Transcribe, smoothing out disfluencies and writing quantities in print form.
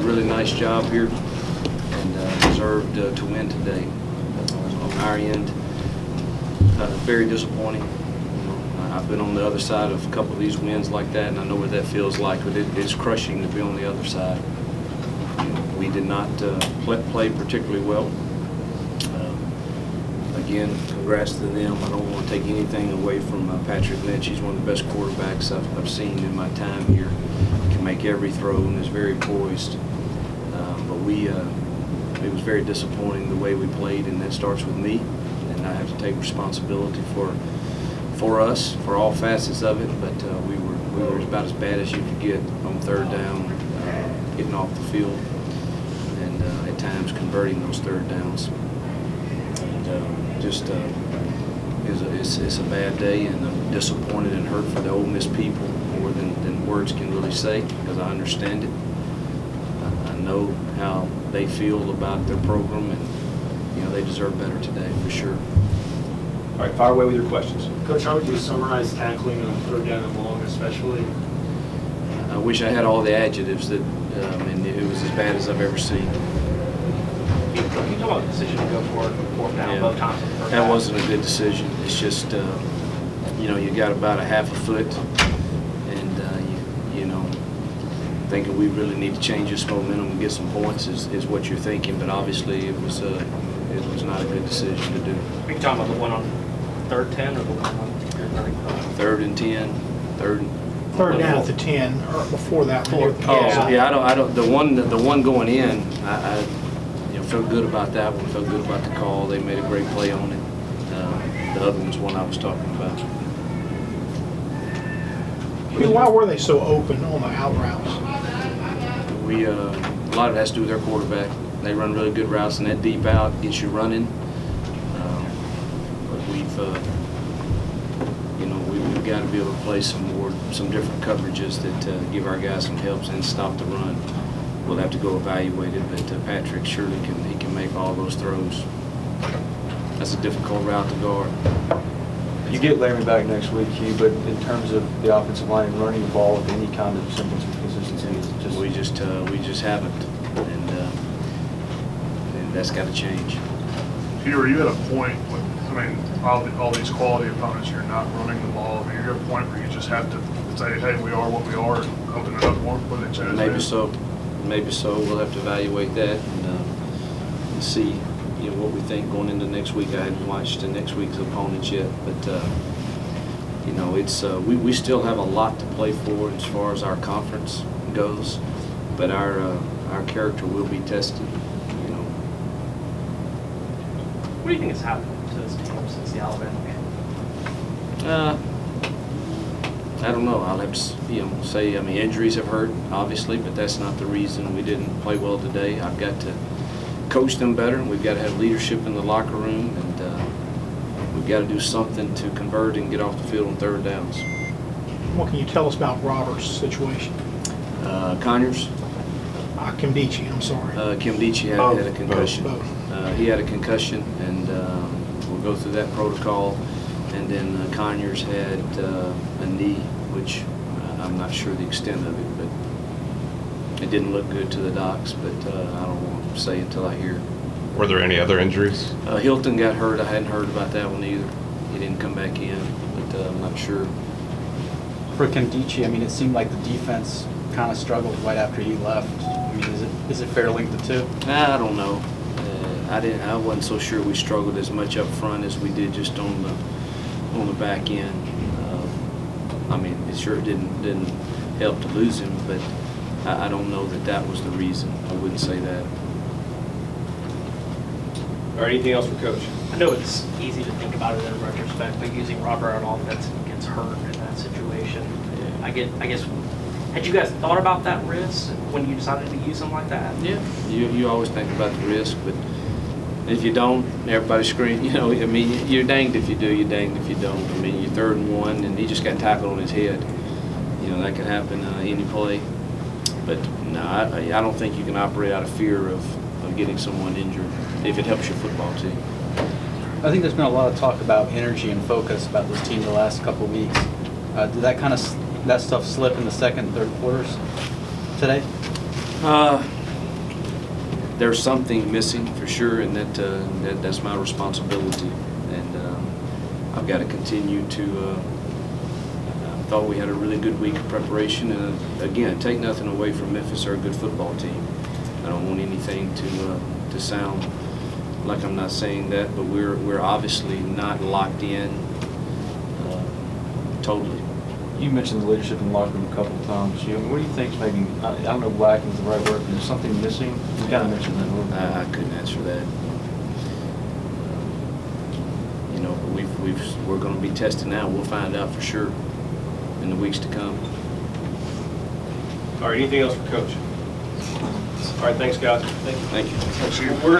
really nice job here and deserved to win today. On our end, very disappointing. I've been on the other side of a couple of these wins like that, and I know what that feels like, but it's crushing to be on the other side. We did not play particularly well. Again, congrats to them. I don't want to take anything away from Patrick Lynch. He's one of the best quarterbacks I've seen in my time here. He can make every throw and is very poised. But it was very disappointing the way we played, and that starts with me. And I have to take responsibility for us, for all facets of it. But we were about as bad as you could get on third down, getting off the field, and at times converting those third downs. It's a bad day, and I'm disappointed and hurt for the Ole Miss people more than words can really say, because I understand it. I know how they feel about their program, and they deserve better today for sure. All right, fire away with your questions. Coach, how would you summarize tackling on third down and long, especially? I wish I had all the adjectives and it was as bad as I've ever seen. Can you talk about the decision to go for it fourth down both times? That wasn't a good decision. It's just, you got about a half a foot, and thinking we really need to change this momentum and get some points is what you're thinking. But obviously, it was not a good decision to do. Are you talking about the one on third 10 or the one on third and 10, Third down at the 10 or before that. I don't. The one going in, I felt good about that one. Felt good about the call. They made a great play on it. The other one's one I was talking about. Why were they so open on the out routes? A lot of it has to do with their quarterback. They run really good routes, and that deep out gets you running. But we've got to be able to play some different coverages that give our guys some helps and stop the run. We'll have to go evaluate it, but Patrick surely can make all those throws. That's a difficult route to guard. You get Larry back next week, Hugh, but in terms of the offensive line and running the ball with any kind of semblance of consistency, it's just we just haven't, and that's got to change. Hugh, are you at a point when, all these quality opponents, you're not running the ball? I mean, you're at a point where you just have to say, hey, we are what we are, and open it up more for the chance? Maybe so. We'll have to evaluate that and see, what we think going into next week. I haven't watched the next week's opponents yet, but it's we still have a lot to play for as far as our conference goes, but our character will be tested. What do you think has happened to this team since the Alabama game? I don't know. I'll have to say, injuries have hurt, obviously, but that's not the reason we didn't play well today. I've got to coach them better, and we've got to have leadership in the locker room, and we've got to do something to convert and get off the field on third downs. What can you tell us about Roberts' situation? Conyers? Kimdichie, I'm sorry. Kimdichie had a concussion. Both. He had a concussion, and we'll go through that protocol. And then Conyers had a knee, which I'm not sure the extent of it, but it didn't look good to the docs, but I don't want to say until I hear. Were there any other injuries? Hilton got hurt. I hadn't heard about that one either. He didn't come back in, but I'm not sure. For Kimdichie, it seemed like the defense kind of struggled right after he left. Is it fair to link the two? I don't know. I wasn't so sure we struggled as much up front as we did just on the back end. It sure didn't help to lose him, but I don't know that was the reason. I wouldn't say that. Or anything else for Coach? I know it's easy to think about it in retrospect, but using Robert on offense gets hurt in that situation. I guess, had you guys thought about that risk when you decided to use him like that? Yeah, you always think about the risk, but if you don't, everybody screams. You're danged if you do, you're danged if you don't. You're 3rd and 1, and he just got tackled on his head. That could happen any play. But no, I don't think you can operate out of fear of getting someone injured if it helps your football team. I think there's been a lot of talk about energy and focus about this team the last couple of weeks. Did that stuff slip in the second, third quarters today? there's something missing for sure, and that's my responsibility. And I've got to continue to. I thought we had a really good week of preparation, and again, take nothing away from Memphis. They're a good football team. I don't want anything to sound like I'm not saying that, but we're obviously not locked in totally. You mentioned the leadership in the locker room a couple of times. What do you think's maybe, I don't know if lacking is the right word, but is something missing? You kind of mentioned that a little bit. I couldn't answer that. You know, we're going to be testing now. We'll find out for sure in the weeks to come. All right, anything else for Coach? All right, thanks, guys. Thank you. Thanks, Hugh. We're